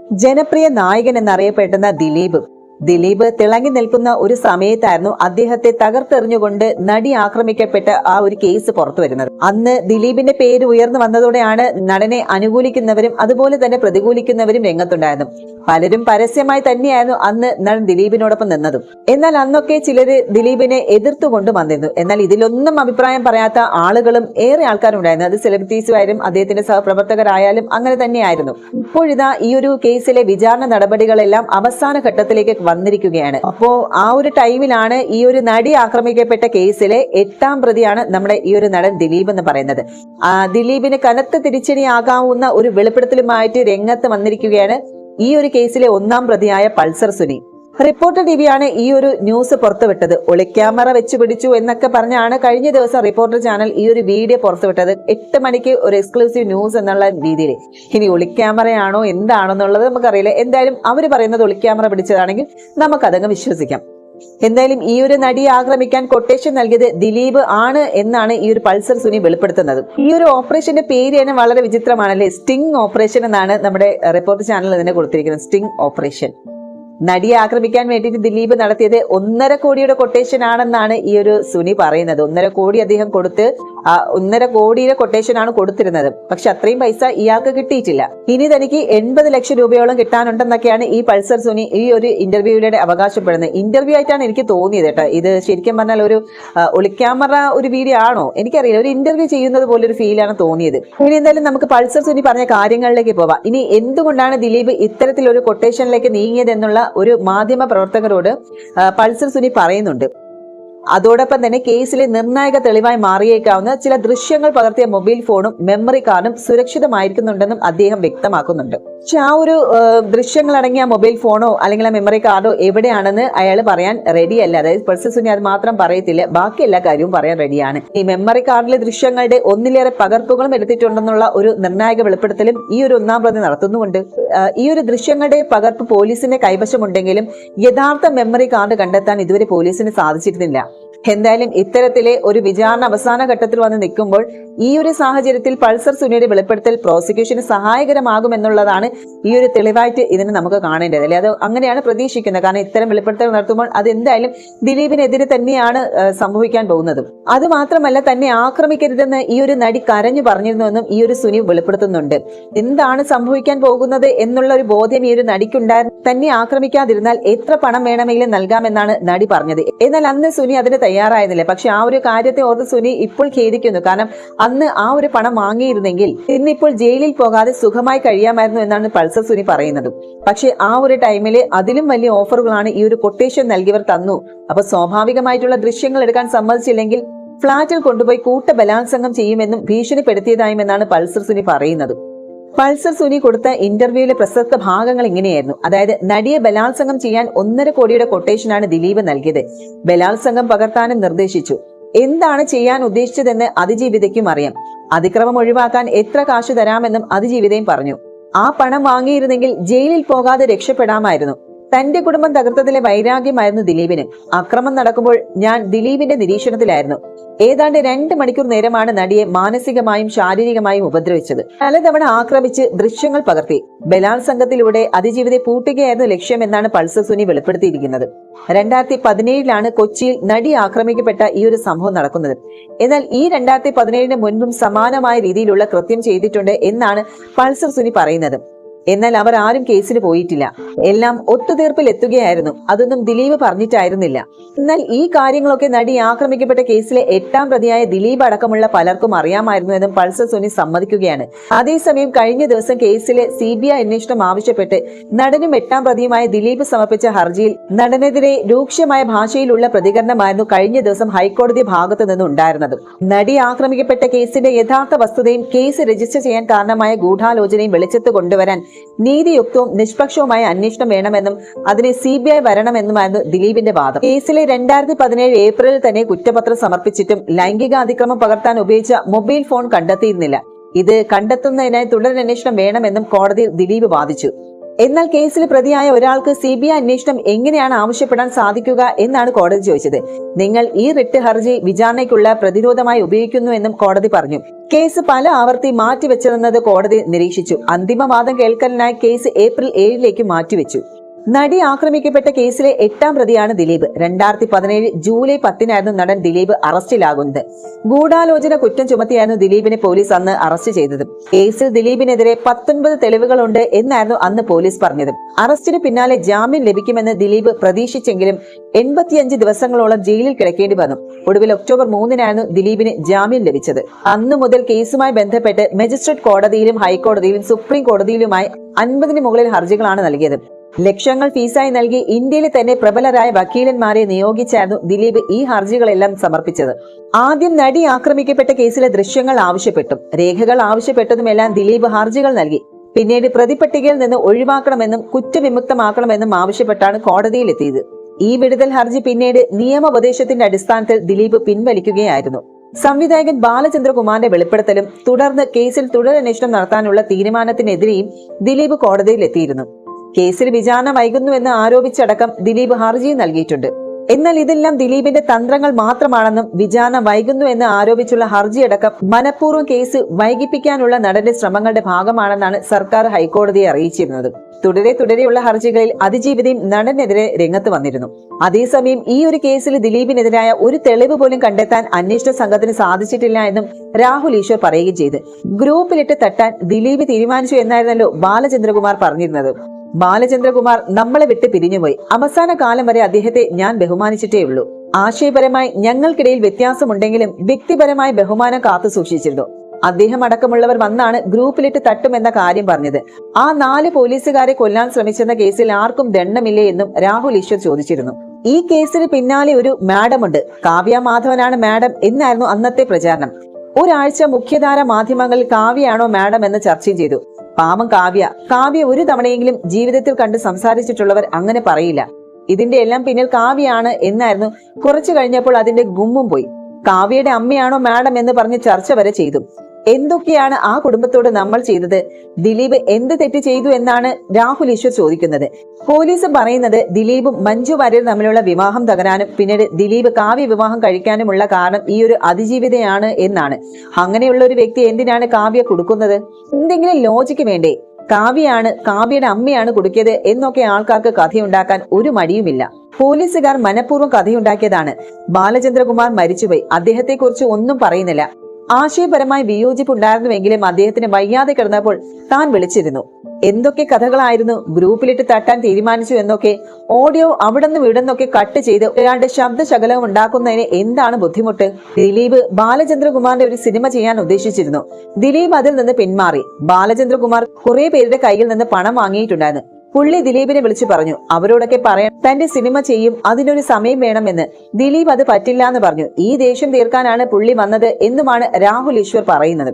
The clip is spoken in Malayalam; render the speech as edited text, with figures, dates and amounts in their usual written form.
ജനപ്രിയ നായകൻ എന്നറിയപ്പെടുന്ന ദിലീപ് തിളങ്ങി നിൽക്കുന്ന ഒരു സമയത്തായിരുന്നു അദ്ദേഹത്തെ തകർത്തെറിഞ്ഞുകൊണ്ട് നടി ആക്രമിക്കപ്പെട്ട ആ ഒരു കേസ് പുറത്തു വരുന്നത്. അന്ന് ദിലീപിന്റെ പേര് ഉയർന്നു വന്നതോടെയാണ് നടനെ അനുകൂലിക്കുന്നവരും അതുപോലെ തന്നെ പ്രതികൂലിക്കുന്നവരും രംഗത്തുണ്ടായിരുന്നു. പലരും പരസ്യമായി തന്നെയായിരുന്നു അന്ന് നടൻ ദിലീപിനോടൊപ്പം നിന്നതും. എന്നാൽ അന്നൊക്കെ ചിലര് ദിലീപിനെ എതിർത്തുകൊണ്ട് വന്നിരുന്നു. എന്നാൽ ഇതിലൊന്നും അഭിപ്രായം പറയാത്ത ആളുകളും ഏറെ ആൾക്കാരുണ്ടായിരുന്നു. അത് സെലിബ്രിറ്റീസും ആയാലും അദ്ദേഹത്തിന്റെ സഹപ്രവർത്തകരായാലും അങ്ങനെ തന്നെയായിരുന്നു. ഇപ്പോഴിതാ ഈ ഒരു കേസിലെ വിചാരണ നടപടികളെല്ലാം അവസാന ഘട്ടത്തിലേക്ക് വന്നിരിക്കുകയാണ്. അപ്പോ ആ ഒരു ടൈമിലാണ് ഈ ഒരു നടി ആക്രമിക്കപ്പെട്ട കേസിലെ 8ാം പ്രതിയാണ് നമ്മുടെ ഈ ഒരു നടൻ ദിലീപ് എന്ന് പറയുന്നത്. ദിലീപിന് കനത്ത തിരിച്ചടിയാകാവുന്ന ഒരു വെളിപ്പെടുത്തലുമായിട്ട് രംഗത്ത് വന്നിരിക്കുകയാണ് ഈ ഒരു കേസിലെ 1ാം പ്രതിയായ പൾസർ സുനി. റിപ്പോർട്ടർ ടിവിയാണ് ഈ ഒരു ന്യൂസ് പുറത്തുവിട്ടത്. ഒളിക്യാമറ വെച്ച് പിടിച്ചു എന്നൊക്കെ പറഞ്ഞാണ് കഴിഞ്ഞ ദിവസം റിപ്പോർട്ടർ ചാനൽ ഈ ഒരു വീഡിയോ പുറത്തുവിട്ടത്. 8 മണിക്ക് ഒരു എക്സ്ക്ലൂസീവ് ന്യൂസ് എന്നുള്ള രീതിയിൽ. ഇനി ഒളിക്യാമറയാണോ എന്താണെന്നുള്ളത് നമുക്കറിയില്ല. എന്തായാലും അവർ പറയുന്നത് ഒളിക്യാമറ പിടിച്ചതാണെങ്കിൽ നമുക്കതങ്ങ് വിശ്വസിക്കാം. എന്തായാലും ഈ ഒരു നടിയെ ആക്രമിക്കാൻ കൊട്ടേഷൻ നൽകിയത് ദിലീപ് ആണ് എന്നാണ് ഈ ഒരു പൾസർ സുനി വെളിപ്പെടുത്തുന്നത്. ഈ ഒരു ഓപ്പറേഷന്റെ പേര് തന്നെ വളരെ വിചിത്രമാണല്ലേ. സ്റ്റിംഗ് ഓപ്പറേഷൻ എന്നാണ് നമ്മുടെ റിപ്പോർട്ടർ ചാനൽ ഇതിനെ കൊടുത്തിരിക്കുന്നത്. Sting operation. നടിയെ ആക്രമിക്കാൻ വേണ്ടിയിട്ട് ദിലീപ് നടത്തിയത് 1.5 കോടിയുടെ കൊട്ടേഷൻ ആണെന്നാണ് ഈ ഒരു സുനി പറയുന്നത്. 1.5 കോടി അദ്ദേഹം കൊടുത്ത് 1.5 കോടിയുടെ കൊട്ടേഷൻ ആണ് കൊടുത്തിരുന്നത്. പക്ഷെ അത്രയും പൈസ ഇയാൾക്ക് കിട്ടിയിട്ടില്ല. ഇനി തനിക്ക് 80 ലക്ഷം രൂപയോളം കിട്ടാനുണ്ടെന്നൊക്കെയാണ് ഈ പൾസർ സുനി ഈ ഒരു ഇന്റർവ്യൂവിലൂടെ അവകാശപ്പെടുന്നത്. ഇന്റർവ്യൂ ആയിട്ടാണ് എനിക്ക് തോന്നിയത് കേട്ടോ. ഇത് ശരിക്കും പറഞ്ഞാൽ ഒരു ഒളിക്യാമറ ഒരു വീഡിയോ ആണോ എനിക്കറിയില്ല. ഒരു ഇന്റർവ്യൂ ചെയ്യുന്നത് പോലെ ഒരു ഫീലാണ് തോന്നിയത്. ഇനി എന്തായാലും നമുക്ക് പൾസർ സുനി പറഞ്ഞ കാര്യങ്ങളിലേക്ക് പോവാം. ഇനി എന്തുകൊണ്ടാണ് ദിലീപ് ഇത്തരത്തിലൊരു കൊട്ടേഷനിലേക്ക് നീങ്ങിയത് എന്നുള്ള ഒരു മാധ്യമ പ്രവർത്തകരോട് പൾസർ സുനി പറയുന്നുണ്ട്. അതോടൊപ്പം തന്നെ കേസിലെ നിർണായക തെളിവായി മാറിയേക്കാവുന്ന ചില ദൃശ്യങ്ങൾ പകർത്തിയ മൊബൈൽ ഫോണും മെമ്മറി കാർഡും സുരക്ഷിതമായിരിക്കുന്നുണ്ടെന്നും അദ്ദേഹം വ്യക്തമാക്കുന്നുണ്ട്. പക്ഷെ ആ ഒരു ദൃശ്യങ്ങൾ അടങ്ങിയ മൊബൈൽ ഫോണോ അല്ലെങ്കിൽ ആ മെമ്മറി കാർഡോ എവിടെയാണെന്ന് അയാൾ പറയാൻ റെഡിയല്ല. അതായത് പൾസർ സുനി അത് മാത്രം പറയത്തില്ല, ബാക്കി എല്ലാ കാര്യവും പറയാൻ റെഡിയാണ്. ഈ മെമ്മറി കാർഡിലെ ദൃശ്യങ്ങളുടെ ഒന്നിലേറെ പകർപ്പുകളും എടുത്തിട്ടുണ്ടെന്നുള്ള ഒരു നിർണായക വെളിപ്പെടുത്തലും ഈ ഒരു 1ാം പ്രതി നടത്തുന്നുമുണ്ട്. ഈ ഒരു ദൃശ്യങ്ങളുടെ പകർപ്പ് പോലീസിന്റെ കൈവശമുണ്ടെങ്കിലും യഥാർത്ഥ മെമ്മറി കാർഡ് കണ്ടെത്താൻ ഇതുവരെ പോലീസിന് സാധിച്ചിരുന്നില്ല. എന്തായാലും ഇത്തരത്തിലെ ഒരു വിചാരണ അവസാന ഘട്ടത്തിൽ വന്ന് നിൽക്കുമ്പോൾ ഈ ഒരു സാഹചര്യത്തിൽ പൾസർ സുനിയുടെ വെളിപ്പെടുത്തൽ പ്രോസിക്യൂഷന് സഹായകരമാകുമെന്നുള്ളതാണ് ഈ ഒരു തെളിവായിട്ട് ഇതിന് നമുക്ക് കാണേണ്ടത്. അല്ലെ, അത് അങ്ങനെയാണ് പ്രതീക്ഷിക്കുന്നത്. കാരണം ഇത്തരം വെളിപ്പെടുത്തൽ നടത്തുമ്പോൾ അത് എന്തായാലും ദിലീപിനെതിരെ തന്നെയാണ് സംഭവിക്കാൻ പോകുന്നത്. അത് മാത്രമല്ല, തന്നെ ആക്രമിക്കരുതെന്ന് ഈ ഒരു നടി കരഞ്ഞു പറഞ്ഞിരുന്നുവെന്നും ഈ ഒരു സുനി വെളിപ്പെടുത്തുന്നുണ്ട്. എന്താണ് സംഭവിക്കാൻ പോകുന്നത് എന്നുള്ള ഒരു ബോധ്യം ഈ ഒരു നടിക്കുണ്ടായിരുന്നു. തന്നെ ആക്രമിക്കാതിരുന്നാൽ എത്ര പണം വേണമെങ്കിലും നൽകാമെന്നാണ് നടി പറഞ്ഞത്. എന്നാൽ അന്ന് സുനി അതിന് തയ്യാറായിരുന്നില്ല. പക്ഷെ ആ ഒരു കാര്യത്തെ ഓർത്ത് സുനി ഇപ്പോൾ ഖേദിക്കുന്നു. കാരണം അന്ന് ആ ഒരു പണം വാങ്ങിയിരുന്നെങ്കിൽ ഇന്നിപ്പോൾ ജയിലിൽ പോകാതെ സുഖമായി കഴിയാമായിരുന്നു എന്നാണ് പൾസർ സുനി പറയുന്നത്. പക്ഷെ ആ ഒരു ടൈമില് അതിലും വലിയ ഓഫറുകളാണ് ഈ ഒരു കൊട്ടേഷൻ നൽകിയവർ തന്നു. അപ്പൊ സ്വാഭാവികമായിട്ടുള്ള ദൃശ്യങ്ങൾ എടുക്കാൻ സമ്മതിച്ചില്ലെങ്കിൽ ഫ്ളാറ്റിൽ കൊണ്ടുപോയി കൂട്ടബലാത്സംഗം ചെയ്യുമെന്നും ഭീഷണിപ്പെടുത്തിയതായുമെന്നാണ് പൾസർ സുനി പറയുന്നത്. പൾസർ സുനി കൊടുത്ത ഇന്റർവ്യൂവിലെ പ്രസക്ത ഭാഗങ്ങൾ ഇങ്ങനെയായിരുന്നു. അതായത് നടിയെ ബലാത്സംഗം ചെയ്യാൻ 1.5 കോടിയുടെ കൊട്ടേഷനാണ് ദിലീപ് നൽകിയത്. ബലാത്സംഗം പകർത്താനും നിർദ്ദേശിച്ചു. എന്താണ് ചെയ്യാൻ ഉദ്ദേശിച്ചതെന്ന് അതിജീവിതയ്ക്കും അറിയാം. അതിക്രമം ഒഴിവാക്കാൻ എത്ര കാശ് തരാമെന്നും അതിജീവിതയും പറഞ്ഞു. ആ പണം വാങ്ങിയിരുന്നെങ്കിൽ ജയിലിൽ പോകാതെ രക്ഷപ്പെടാമായിരുന്നു. തന്റെ കുടുംബം തകർത്തതിലെ വൈരാഗ്യമായിരുന്നു ദിലീപിന്. അക്രമം നടക്കുമ്പോൾ ഞാൻ ദിലീപിന്റെ നിരീക്ഷണത്തിലായിരുന്നു. ഏതാണ്ട് 2 മണിക്കൂർ നേരമാണ് നടിയെ മാനസികമായും ശാരീരികമായും ഉപദ്രവിച്ചത്. പലതവണ ആക്രമിച്ച് ദൃശ്യങ്ങൾ പകർത്തി. ബലാത്സംഗത്തിലൂടെ അതിജീവിതയെ പൂട്ടുകയായിരുന്നു ലക്ഷ്യമെന്നാണ് പൾസർ സുനി വെളിപ്പെടുത്തിയിരിക്കുന്നത്. 2017 കൊച്ചിയിൽ നടി ആക്രമിക്കപ്പെട്ട ഈ ഒരു സംഭവം നടക്കുന്നത്. എന്നാൽ ഈ 2017 മുൻപും സമാനമായ രീതിയിലുള്ള കൃത്യം ചെയ്തിട്ടുണ്ട് എന്നാണ് പൾസർ സുനി പറയുന്നത്. എന്നാൽ അവർ ആരും കേസിന് പോയിട്ടില്ല. എല്ലാം ഒത്തുതീർപ്പിൽ എത്തുകയായിരുന്നു. അതൊന്നും ദിലീപ് പറഞ്ഞിട്ടായിരുന്നില്ല. എന്നാൽ ഈ കാര്യങ്ങളൊക്കെ നടി ആക്രമിക്കപ്പെട്ട കേസിലെ 8ാം പ്രതിയായ ദിലീപ് അടക്കമുള്ള പലർക്കും അറിയാമായിരുന്നു എന്നും പൾസർ സുനി സമ്മതിക്കുകയാണ്. അതേസമയം കഴിഞ്ഞ ദിവസം കേസിലെ CBI അന്വേഷണം ആവശ്യപ്പെട്ട് നടനും 8ാം പ്രതിയുമായ ദിലീപ് സമർപ്പിച്ച ഹർജിയിൽ നടനെതിരെ രൂക്ഷമായ ഭാഷയിലുള്ള പ്രതികരണമായിരുന്നു കഴിഞ്ഞ ദിവസം ഹൈക്കോടതി ഭാഗത്തു നിന്നുണ്ടായിരുന്നത്. നടി ആക്രമിക്കപ്പെട്ട കേസിന്റെ യഥാർത്ഥ വസ്തുതയും കേസ് രജിസ്റ്റർ ചെയ്യാൻ കാരണമായ ഗൂഢാലോചനയും വെളിച്ചത്ത് കൊണ്ടുവരാൻ നീതിയുക്തവും നിഷ്പക്ഷവുമായ അന്വേഷണം വേണമെന്നും അതിന് CBI വരണമെന്നുമായിരുന്നു ദിലീപിന്റെ വാദം. കേസിലെ 2017 ഏപ്രിലിൽ തന്നെ കുറ്റപത്രം സമർപ്പിച്ചിട്ടും ലൈംഗിക അതിക്രമം പകർത്താൻ ഉപയോഗിച്ച മൊബൈൽ ഫോൺ കണ്ടെത്തിയിരുന്നില്ല. ഇത് കണ്ടെത്തുന്നതിനായി തുടരന്വേഷണം വേണമെന്നും കോടതിയിൽ ദിലീപ് വാദിച്ചു. എന്നാൽ കേസിൽ പ്രതിയായ ഒരാൾക്ക് CBI അന്വേഷണം എങ്ങനെയാണ് ആവശ്യപ്പെടാൻ സാധിക്കുക എന്നാണ് കോടതി ചോദിച്ചത്. നിങ്ങൾ ഈ റിട്ട് ഹർജി വിചാരണയ്ക്കുള്ള പ്രതിരോധമായി ഉപയോഗിക്കുന്നു എന്നും കോടതി പറഞ്ഞു. കേസ് പല ആവർത്തി മാറ്റിവെച്ചതെന്നത് കോടതി നിരീക്ഷിച്ചു. അന്തിമ വാദം കേൾക്കലിനായി കേസ് ഏപ്രിൽ 7 മാറ്റിവെച്ചു. നടി ആക്രമിക്കപ്പെട്ട കേസിലെ 8ാം പ്രതിയാണ് ദിലീപ്. 2017 ജൂലൈ 10 നടൻ ദിലീപ് അറസ്റ്റിലാകുന്നത്. ഗൂഢാലോചന കുറ്റം ചുമത്തിയായിരുന്നു ദിലീപിനെ പോലീസ് അന്ന് അറസ്റ്റ് ചെയ്തത്. കേസിൽ ദിലീപിനെതിരെ 19 തെളിവുകളുണ്ട് എന്നായിരുന്നു അന്ന് പോലീസ് പറഞ്ഞത്. അറസ്റ്റിന് പിന്നാലെ ജാമ്യം ലഭിക്കുമെന്ന് ദിലീപ് പ്രതീക്ഷിച്ചെങ്കിലും 85 ദിവസങ്ങളോളം ജയിലിൽ കിടക്കേണ്ടി വന്നു. ഒടുവിൽ ഒക്ടോബർ 3 ദിലീപിന് ജാമ്യം ലഭിച്ചത്. അന്നു മുതൽ കേസുമായി ബന്ധപ്പെട്ട് മജിസ്ട്രേറ്റ് കോടതിയിലും ഹൈക്കോടതിയിലും സുപ്രീം കോടതിയിലുമായി 50-ന് മുകളിൽ ഹർജികളാണ് നൽകിയത്. ലക്ഷങ്ങൾ ഫീസായി നൽകി ഇന്ത്യയിലെ തന്നെ പ്രബലരായ വക്കീലന്മാരെ നിയോഗിച്ചായിരുന്നു ദിലീപ് ഈ ഹർജികളെല്ലാം സമർപ്പിച്ചത്. ആദ്യം നടി ആക്രമിക്കപ്പെട്ട കേസിലെ ദൃശ്യങ്ങൾ ആവശ്യപ്പെട്ടും രേഖകൾ ആവശ്യപ്പെട്ടതുമെല്ലാം ദിലീപ് ഹർജികൾ നൽകി. പിന്നീട് പ്രതിപട്ടികയിൽ നിന്ന് ഒഴിവാക്കണമെന്നും കുറ്റവിമുക്തമാക്കണമെന്നും ആവശ്യപ്പെട്ടാണ് കോടതിയിലെത്തിയത്. ഈ വിടുതൽ ഹർജി പിന്നീട് നിയമോപദേശത്തിന്റെ അടിസ്ഥാനത്തിൽ ദിലീപ് പിൻവലിക്കുകയായിരുന്നു. സംവിധായകൻ ബാലചന്ദ്രകുമാറിന്റെ വെളിപ്പെടുത്തലും തുടർന്ന് കേസിൽ തുടരന്വേഷണം നടത്താനുള്ള തീരുമാനത്തിനെതിരെയും ദിലീപ് കോടതിയിലെത്തിയിരുന്നു. കേസിൽ വിചാരണ വൈകുന്നുവെന്ന് ആരോപിച്ചടക്കം ദിലീപ് ഹർജി നൽകിയിട്ടുണ്ട്. എന്നാൽ ഇതെല്ലാം ദിലീപിന്റെ തന്ത്രങ്ങൾ മാത്രമാണെന്നും വിചാരണ വൈകുന്നു എന്ന് ആരോപിച്ചുള്ള ഹർജിയടക്കം മനഃപൂർവ്വം കേസ് വൈകിപ്പിക്കാനുള്ള നടന്റെ ശ്രമങ്ങളുടെ ഭാഗമാണെന്നാണ് സർക്കാർ ഹൈക്കോടതിയെ അറിയിച്ചിരുന്നത്. തുടരെയുള്ള ഹർജികളിൽ അതിജീവിതയും നടനെതിരെ രംഗത്ത് വന്നിരുന്നു. അതേസമയം ഈ ഒരു കേസിൽ ദിലീപിനെതിരായ ഒരു തെളിവ് പോലും കണ്ടെത്താൻ അന്വേഷണ സംഘത്തിന് സാധിച്ചിട്ടില്ല എന്നും രാഹുൽ ഈശ്വർ പറയുകയും ചെയ്തു. ഗ്രൂപ്പിലിട്ട് തട്ടാൻ ദിലീപ് തീരുമാനിച്ചു എന്നായിരുന്നല്ലോ ബാലചന്ദ്രകുമാർ പറഞ്ഞിരുന്നത്. ബാലചന്ദ്രകുമാർ നമ്മളെ വിട്ട് പിരിഞ്ഞുപോയി. അവസാന കാലം വരെ അദ്ദേഹത്തെ ഞാൻ ബഹുമാനിച്ചിട്ടേ ഉള്ളൂ. ആശയപരമായി ഞങ്ങൾക്കിടയിൽ വ്യത്യാസമുണ്ടെങ്കിലും വ്യക്തിപരമായ ബഹുമാനം കാത്തു സൂക്ഷിച്ചിരുന്നു. അദ്ദേഹം അടക്കമുള്ളവർ വന്നാണ് ഗ്രൂപ്പിലിട്ട് തട്ടുമെന്ന കാര്യം പറഞ്ഞത്. ആ 4 പോലീസുകാരെ കൊല്ലാൻ ശ്രമിച്ചെന്ന കേസിൽ ആർക്കും ദണ്ഡമില്ലേ എന്നും രാഹുൽ ഈശ്വർ ചോദിച്ചിരുന്നു. ഈ കേസിന് പിന്നാലെ ഒരു മാഡമുണ്ട്, കാവ്യ മാധവനാണ് മാഡം എന്നായിരുന്നു അന്നത്തെ പ്രചാരണം. ഒരാഴ്ച മുഖ്യധാര മാധ്യമങ്ങളിൽ കാവ്യയാണോ മാഡം എന്ന് ചർച്ചയും ചെയ്തു. പാവം കാവ്യ ഒരു തവണയെങ്കിലും ജീവിതത്തിൽ കണ്ട് സംസാരിച്ചിട്ടുള്ളവർ അങ്ങനെ പറയില്ല. ഇതിന്റെ എല്ലാം പിന്നിൽ കാവ്യയാണ് എന്നായിരുന്നു. കുറച്ചു കഴിഞ്ഞപ്പോൾ അതിന്റെ ഗുമ്മും പോയി. കാവ്യയുടെ അമ്മയാണോ മാഡം എന്ന് പറഞ്ഞ് ചർച്ച വരെ ചെയ്തു. എന്തൊക്കെയാണ് ആ കുടുംബത്തോട് നമ്മൾ ചെയ്തത്? ദിലീപ് എന്ത് തെറ്റ് ചെയ്തു എന്നാണ് രാഹുൽ ഈശ്വർ ചോദിക്കുന്നത്. പോലീസ് പറയുന്നത് ദിലീപും മഞ്ജു വാര്യർ തമ്മിലുള്ള വിവാഹം തകരാനും പിന്നീട് ദിലീപ് കാവ്യ വിവാഹം കഴിക്കാനുമുള്ള കാരണം ഈ ഒരു അതിജീവിതയാണ് എന്നാണ്. അങ്ങനെയുള്ള ഒരു വ്യക്തി എന്തിനാണ് കാവ്യ കൊടുക്കുന്നത്? എന്തെങ്കിലും ലോജിക്ക് വേണ്ടേ? കാവ്യയുടെ അമ്മയാണ് കുടുക്കിയത് എന്നൊക്കെ ആൾക്കാർക്ക് കഥയുണ്ടാക്കാൻ ഒരു മടിയുമില്ല. പോലീസുകാർ മനഃപൂർവ്വം കഥയുണ്ടാക്കിയതാണ്. ബാലചന്ദ്രകുമാർ മരിച്ചുപോയി. അദ്ദേഹത്തെ കുറിച്ച് ഒന്നും പറയുന്നില്ല. ആശയപരമായി വിയോജിപ്പുണ്ടായിരുന്നുവെങ്കിലും അദ്ദേഹത്തിന് വയ്യാതെ കിടന്നപ്പോൾ താൻ വിളിച്ചിരുന്നു. എന്തൊക്കെ കഥകളായിരുന്നു. ഗ്രൂപ്പിലിട്ട് തട്ടാൻ തീരുമാനിച്ചു എന്നൊക്കെ. ഓഡിയോ അവിടുന്ന് ഇവിടുന്നൊക്കെ കട്ട് ചെയ്ത് ഒരാളുടെ ശബ്ദശകലം ഉണ്ടാക്കുന്നതിന് എന്താണ് ബുദ്ധിമുട്ട്? ദിലീപ് ബാലചന്ദ്രകുമാറിന്റെ ഒരു സിനിമ ചെയ്യാൻ ഉദ്ദേശിച്ചിരുന്നു. ദിലീപ് അതിൽ നിന്ന് പിന്മാറി. ബാലചന്ദ്രകുമാർ കുറെ പേരുടെ കയ്യിൽ നിന്ന് പണം വാങ്ങിയിട്ടുണ്ടായിരുന്നു. പുള്ളി ദിലീപിനെ വിളിച്ചു പറഞ്ഞു. അവരോടൊക്കെ പറയാൻ തന്റെ സിനിമ ചെയ്യും, അതിനൊരു സമയം വേണമെന്ന്. ദിലീപ് അത് പറ്റില്ല എന്ന് പറഞ്ഞു. ഈ ദേഷ്യം തീർക്കാനാണ് പുള്ളി വന്നത് എന്നുമാണ് രാഹുൽ ഈശ്വർ പറയുന്നത്.